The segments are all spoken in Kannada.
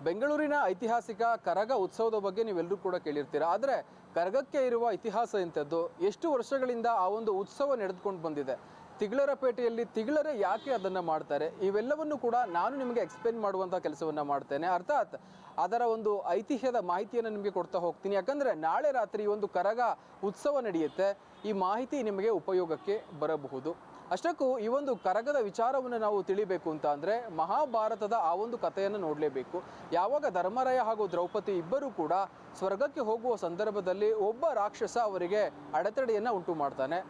ಬೆಂಗಳೂರಿನ ಐತಿಹಾಸಿಕ ಕರಗ ಉತ್ಸವದ ಬಗ್ಗೆ ನೀವೆಲ್ಲರೂ ಕೂಡ ಕೇಳಿರ್ತೀರಾ. ಆದರೆ ಕರಗಕ್ಕೆ ಇರುವ ಇತಿಹಾಸ ಎಂಥದ್ದು, ಎಷ್ಟು ವರ್ಷಗಳಿಂದ ಆ ಒಂದು ಉತ್ಸವ ನಡೆದುಕೊಂಡು ಬಂದಿದೆ, ತಿಗಳರಪೇಟೆಯಲ್ಲಿ ತಿಗಳರೇ ಯಾಕೆ ಅದನ್ನು ಮಾಡ್ತಾರೆ, ಇವೆಲ್ಲವನ್ನು ಕೂಡ ನಾನು ನಿಮಗೆ ಎಕ್ಸ್ಪ್ಲೇನ್ ಮಾಡುವಂಥ ಕೆಲಸವನ್ನು ಮಾಡ್ತೇನೆ. ಅರ್ಥಾತ್ ಅದರ ಒಂದು ಐತಿಹ್ಯದ ಮಾಹಿತಿಯನ್ನು ನಿಮಗೆ ಕೊಡ್ತಾ ಹೋಗ್ತೀನಿ. ಯಾಕಂದರೆ ನಾಳೆ ರಾತ್ರಿ ಈ ಒಂದು ಕರಗ ಉತ್ಸವ ನಡೆಯುತ್ತೆ, ಈ ಮಾಹಿತಿ ನಿಮಗೆ ಉಪಯೋಗಕ್ಕೆ ಬರಬಹುದು. ಅಷ್ಟಕ್ಕೂ ಈ ಒಂದು ಕರಗದ ವಿಚಾರವನ್ನು ನಾವು ತಿಳಿಬೇಕು ಅಂತ ಅಂದರೆ ಮಹಾಭಾರತದ ಆ ಒಂದು ಕಥೆಯನ್ನು ನೋಡಲೇಬೇಕು. ಯಾವಾಗ ಧರ್ಮರಾಯ ಹಾಗೂ ದ್ರೌಪದಿ ಇಬ್ಬರೂ ಕೂಡ ಸ್ವರ್ಗಕ್ಕೆ ಹೋಗುವ ಸಂದರ್ಭದಲ್ಲಿ ಒಬ್ಬ ರಾಕ್ಷಸ ಅವರಿಗೆ ಅಡೆತಡೆಯನ್ನು ಉಂಟು ಮಾಡ್ತಾನೆ.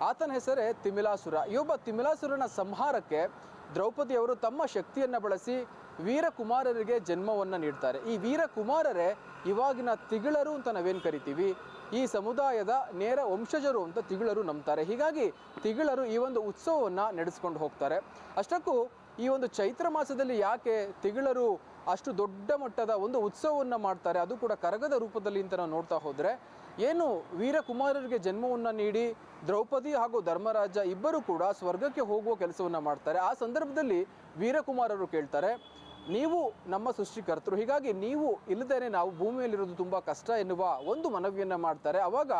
ಆತನ ಹೆಸರೇ ತಿಮಿಲಾಸುರ. ಈ ಒಬ್ಬ ತಿಮಿಲಾಸುರನ ಸಂಹಾರಕ್ಕೆ ದ್ರೌಪದಿಯವರು ತಮ್ಮ ಶಕ್ತಿಯನ್ನು ಬಳಸಿ ವೀರಕುಮಾರರಿಗೆ ಜನ್ಮವನ್ನು ನೀಡ್ತಾರೆ. ಈ ವೀರಕುಮಾರರೇ ಇವಾಗಿನ ತಿಗಳರು ಅಂತ ನಾವೇನು ಕರಿತೀವಿ, ಈ ಸಮುದಾಯದ ನೇರ ವಂಶಜರು ಅಂತ ತಿಗಳರು ನಂಬ್ತಾರೆ. ಹೀಗಾಗಿ ತಿಗಳರು ಈ ಒಂದು ಉತ್ಸವವನ್ನು ನಡೆಸ್ಕೊಂಡು ಹೋಗ್ತಾರೆ. ಅಷ್ಟಕ್ಕೂ ಈ ಒಂದು ಚೈತ್ರ ಮಾಸದಲ್ಲಿ ಯಾಕೆ ತಿಗಳರು ಅಷ್ಟು ದೊಡ್ಡ ಮಟ್ಟದ ಒಂದು ಉತ್ಸವವನ್ನು ಮಾಡ್ತಾರೆ, ಅದು ಕೂಡ ಕರಗದ ರೂಪದಲ್ಲಿ ಅಂತ ನಾವು ನೋಡ್ತಾ ಹೋದರೆ, ಏನು ವೀರಕುಮಾರರಿಗೆ ಜನ್ಮವನ್ನು ನೀಡಿ ದ್ರೌಪದಿ ಹಾಗೂ ಧರ್ಮರಾಜ ಇಬ್ಬರು ಕೂಡ ಸ್ವರ್ಗಕ್ಕೆ ಹೋಗುವ ಕೆಲಸವನ್ನು ಮಾಡ್ತಾರೆ. ಆ ಸಂದರ್ಭದಲ್ಲಿ ವೀರಕುಮಾರರು ಕೇಳ್ತಾರೆ, ನೀವು ನಮ್ಮ ಸೃಷ್ಟಿಕರ್ತರು, ಹೀಗಾಗಿ ನೀವು ಇಲ್ಲದೇನೆ ನಾವು ಭೂಮಿಯಲ್ಲಿರೋದು ತುಂಬ ಕಷ್ಟ ಎನ್ನುವ ಒಂದು ಮನವಿಯನ್ನು ಮಾಡ್ತಾರೆ. ಆವಾಗ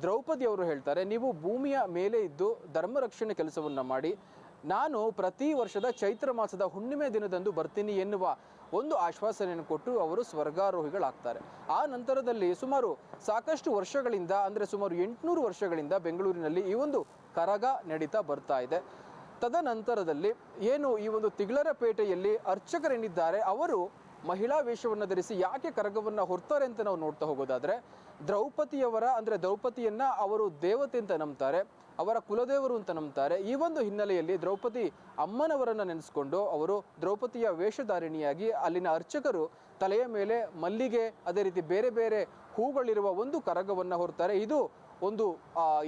ದ್ರೌಪದಿಯವರು ಹೇಳ್ತಾರೆ, ನೀವು ಭೂಮಿಯ ಮೇಲೆ ಇದ್ದು ಧರ್ಮ ರಕ್ಷಣೆ ಕೆಲಸವನ್ನು ಮಾಡಿ, ನಾನು ಪ್ರತಿ ವರ್ಷದ ಚೈತ್ರ ಮಾಸದ ಹುಣ್ಣಿಮೆ ದಿನದಂದು ಬರ್ತೀನಿ ಎನ್ನುವ ಒಂದು ಆಶ್ವಾಸನೆಯನ್ನು ಕೊಟ್ಟು ಅವರು ಸ್ವರ್ಗಾರೋಹಿಗಳಾಗ್ತಾರೆ. ಆ ನಂತರದಲ್ಲಿ ಸುಮಾರು ಸಾಕಷ್ಟು ವರ್ಷಗಳಿಂದ, ಅಂದರೆ ಸುಮಾರು 800 ವರ್ಷಗಳಿಂದ ಬೆಂಗಳೂರಿನಲ್ಲಿ ಈ ಒಂದು ಕರಗ ನಡೀತಾ ಬರ್ತಾ ಇದೆ. ತದನಂತರದಲ್ಲಿ ಏನು ಈ ಒಂದು ತಿಗಳರಪೇಟೆಯಲ್ಲಿ ಅರ್ಚಕರೇನಿದ್ದಾರೆ ಅವರು ಮಹಿಳಾ ವೇಷವನ್ನು ಧರಿಸಿ ಯಾಕೆ ಕರಗವನ್ನು ಹೊರ್ತಾರೆ ಅಂತ ನಾವು ನೋಡ್ತಾ ಹೋಗೋದಾದರೆ, ದ್ರೌಪದಿಯವರ ಅಂದರೆ ದ್ರೌಪದಿಯನ್ನು ಅವರು ದೇವತೆ ಅಂತ ನಂಬ್ತಾರೆ, ಅವರ ಕುಲದೇವರು ಅಂತ ನಂಬ್ತಾರೆ. ಈ ಒಂದು ಹಿನ್ನೆಲೆಯಲ್ಲಿ ದ್ರೌಪದಿ ಅಮ್ಮನವರನ್ನು ನೆನೆಸ್ಕೊಂಡು ಅವರು ದ್ರೌಪದಿಯ ವೇಷಧಾರಿಣಿಯಾಗಿ ಅಲ್ಲಿನ ಅರ್ಚಕರು ತಲೆಯ ಮೇಲೆ ಮಲ್ಲಿಗೆ, ಅದೇ ರೀತಿ ಬೇರೆ ಬೇರೆ ಹೂಗಳಿರುವ ಒಂದು ಕರಗವನ್ನು ಹೊರ್ತಾರೆ. ಇದು ಒಂದು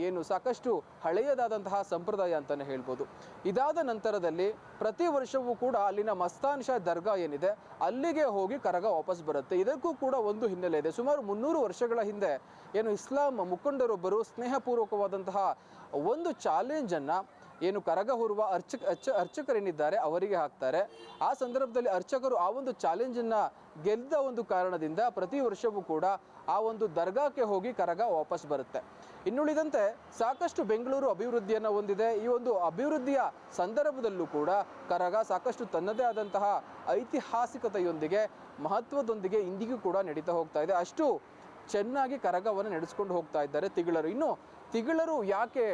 ಏನು ಸಾಕಷ್ಟು ಹಳೆಯದಾದಂತಹ ಸಂಪ್ರದಾಯ ಅಂತಲೇ ಹೇಳ್ಬೋದು. ಇದಾದ ನಂತರದಲ್ಲಿ ಪ್ರತಿ ವರ್ಷವೂ ಕೂಡ ಅಲ್ಲಿನ ಮಸ್ತಾನ್ ಶಾ ದರ್ಗಾ ಏನಿದೆ ಅಲ್ಲಿಗೆ ಹೋಗಿ ಕರಗ ವಾಪಸ್ ಬರುತ್ತೆ. ಇದಕ್ಕೂ ಕೂಡ ಒಂದು ಹಿನ್ನೆಲೆ ಇದೆ. ಸುಮಾರು 300 ವರ್ಷಗಳ ಹಿಂದೆ ಏನು ಇಸ್ಲಾಂ ಮುಖಂಡರೊಬ್ಬರು ಸ್ನೇಹಪೂರ್ವಕವಾದಂತಹ ಒಂದು ಚಾಲೆಂಜನ್ನು ಏನು ಕರಗ ಹೊರುವ ಅರ್ಚಕರೇನಿದ್ದಾರೆ ಅವರಿಗೆ ಹಾಕ್ತಾರೆ. ಆ ಸಂದರ್ಭದಲ್ಲಿ ಅರ್ಚಕರು ಆ ಒಂದು ಚಾಲೆಂಜನ್ನು ಗೆದ್ದ ಒಂದು ಕಾರಣದಿಂದ ಪ್ರತಿ ವರ್ಷವೂ ಕೂಡ ಆ ಒಂದು ದರ್ಗಾಕ್ಕೆ ಹೋಗಿ ಕರಗ ವಾಪಸ್ ಬರುತ್ತೆ. ಇನ್ನುಳಿದಂತೆ ಸಾಕಷ್ಟು ಬೆಂಗಳೂರು ಅಭಿವೃದ್ಧಿಯನ್ನು ಹೊಂದಿದೆ. ಈ ಒಂದು ಅಭಿವೃದ್ಧಿಯ ಸಂದರ್ಭದಲ್ಲೂ ಕೂಡ ಕರಗ ಸಾಕಷ್ಟು ತನ್ನದೇ ಆದಂತಹ ಐತಿಹಾಸಿಕತೆಯೊಂದಿಗೆ ಮಹತ್ವದೊಂದಿಗೆ ಇಂದಿಗೂ ಕೂಡ ನಡೀತಾ ಹೋಗ್ತಾ ಇದೆ. ಅಷ್ಟು ಚೆನ್ನಾಗಿ ಕರಗವನ್ನು ನಡೆಸ್ಕೊಂಡು ಹೋಗ್ತಾ ಇದ್ದಾರೆ ತಿಗಳರು. ಇನ್ನು ತಿಗಳರು ಯಾಕೆ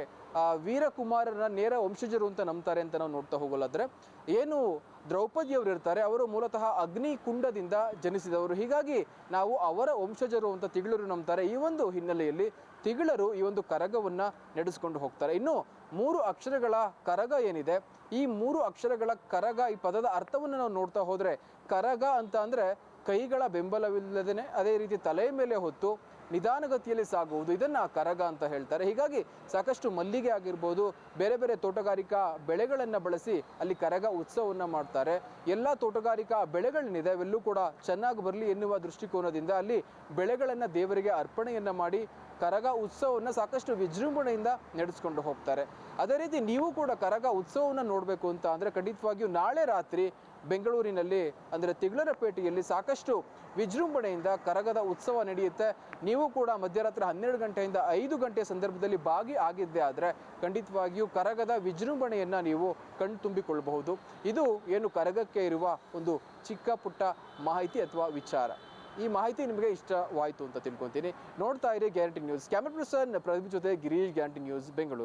ವೀರಕುಮಾರನ ನೇರ ವಂಶಜರು ಅಂತ ನಂಬ್ತಾರೆ ಅಂತ ನಾವು ನೋಡ್ತಾ ಹೋಗಲಾದ್ರೆ, ಏನು ದ್ರೌಪದಿಯವರು ಇರ್ತಾರೆ ಅವರು ಮೂಲತಃ ಅಗ್ನಿ ಕುಂಡದಿಂದ ಜನಿಸಿದವರು, ಹೀಗಾಗಿ ನಾವು ಅವರ ವಂಶಜರು ಅಂತ ತಿಗಳರು ನಂಬ್ತಾರೆ. ಈ ಒಂದು ಹಿನ್ನೆಲೆಯಲ್ಲಿ ತಿಗಳರು ಈ ಒಂದು ಕರಗವನ್ನು ನಡೆಸ್ಕೊಂಡು ಹೋಗ್ತಾರೆ. ಇನ್ನು 3 ಅಕ್ಷರಗಳ ಕರಗ ಏನಿದೆ, ಈ 3 ಅಕ್ಷರಗಳ ಕರಗ, ಈ ಪದದ ಅರ್ಥವನ್ನು ನಾವು ನೋಡ್ತಾ ಹೋದರೆ, ಕರಗ ಅಂತ ಅಂದರೆ ಕೈಗಳ ಬೆಂಬಲವಿಲ್ಲದೇ ಅದೇ ರೀತಿ ತಲೆಯ ಮೇಲೆ ಹೊತ್ತು ನಿಧಾನಗತಿಯಲ್ಲಿ ಸಾಗುವುದು, ಇದನ್ನು ಕರಗ ಅಂತ ಹೇಳ್ತಾರೆ. ಹೀಗಾಗಿ ಸಾಕಷ್ಟು ಮಲ್ಲಿಗೆ ಆಗಿರ್ಬೋದು, ಬೇರೆ ಬೇರೆ ತೋಟಗಾರಿಕಾ ಬೆಳೆಗಳನ್ನು ಬಳಸಿ ಅಲ್ಲಿ ಕರಗ ಉತ್ಸವವನ್ನು ಮಾಡ್ತಾರೆ. ಎಲ್ಲ ತೋಟಗಾರಿಕಾ ಬೆಳೆಗಳೇನಿದೆ ಅವೆಲ್ಲೂ ಕೂಡ ಚೆನ್ನಾಗಿ ಬರಲಿ ಎನ್ನುವ ದೃಷ್ಟಿಕೋನದಿಂದ ಅಲ್ಲಿ ಬೆಳೆಗಳನ್ನು ದೇವರಿಗೆ ಅರ್ಪಣೆಯನ್ನು ಮಾಡಿ ಕರಗ ಉತ್ಸವವನ್ನು ಸಾಕಷ್ಟು ವಿಜೃಂಭಣೆಯಿಂದ ನಡೆಸ್ಕೊಂಡು ಹೋಗ್ತಾರೆ. ಅದೇ ರೀತಿ ನೀವು ಕೂಡ ಕರಗ ಉತ್ಸವವನ್ನು ನೋಡಬೇಕು ಅಂತ ಅಂದರೆ ಖಂಡಿತವಾಗಿಯೂ ನಾಳೆ ರಾತ್ರಿ ಬೆಂಗಳೂರಿನಲ್ಲಿ ಅಂದರೆ ತಿಗಳರಪೇಟೆಯಲ್ಲಿ ಸಾಕಷ್ಟು ವಿಜೃಂಭಣೆಯಿಂದ ಕರಗದ ಉತ್ಸವ ನಡೆಯುತ್ತೆ. ನೀವು ಕೂಡ ಮಧ್ಯರಾತ್ರಿ 12 ಗಂಟೆಯಿಂದ 5 ಗಂಟೆ ಸಂದರ್ಭದಲ್ಲಿ ಆಗಿದ್ದೇ ಆದರೆ ಖಂಡಿತವಾಗಿಯೂ ಕರಗದ ವಿಜೃಂಭಣೆಯನ್ನು ನೀವು ಕಣ್ತುಂಬಿಕೊಳ್ಳಬಹುದು. ಇದು ಏನು ಕರಗಕ್ಕೆ ಇರುವ ಒಂದು ಚಿಕ್ಕ ಪುಟ್ಟ ಮಾಹಿತಿ ಅಥವಾ ವಿಚಾರ. ಈ ಮಾಹಿತಿ ನಿಮಗೆ ಇಷ್ಟವಾಯಿತು ಅಂತ ತಿಳ್ಕೊತೀನಿ. ನೋಡ್ತಾ ಇರಿ guarantee news. Camera person Pradeep ಜೊತೆ ಗಿರೀಶ್, ಗ್ಯಾರಂಟಿ ನ್ಯೂಸ್, ಬೆಂಗಳೂರು.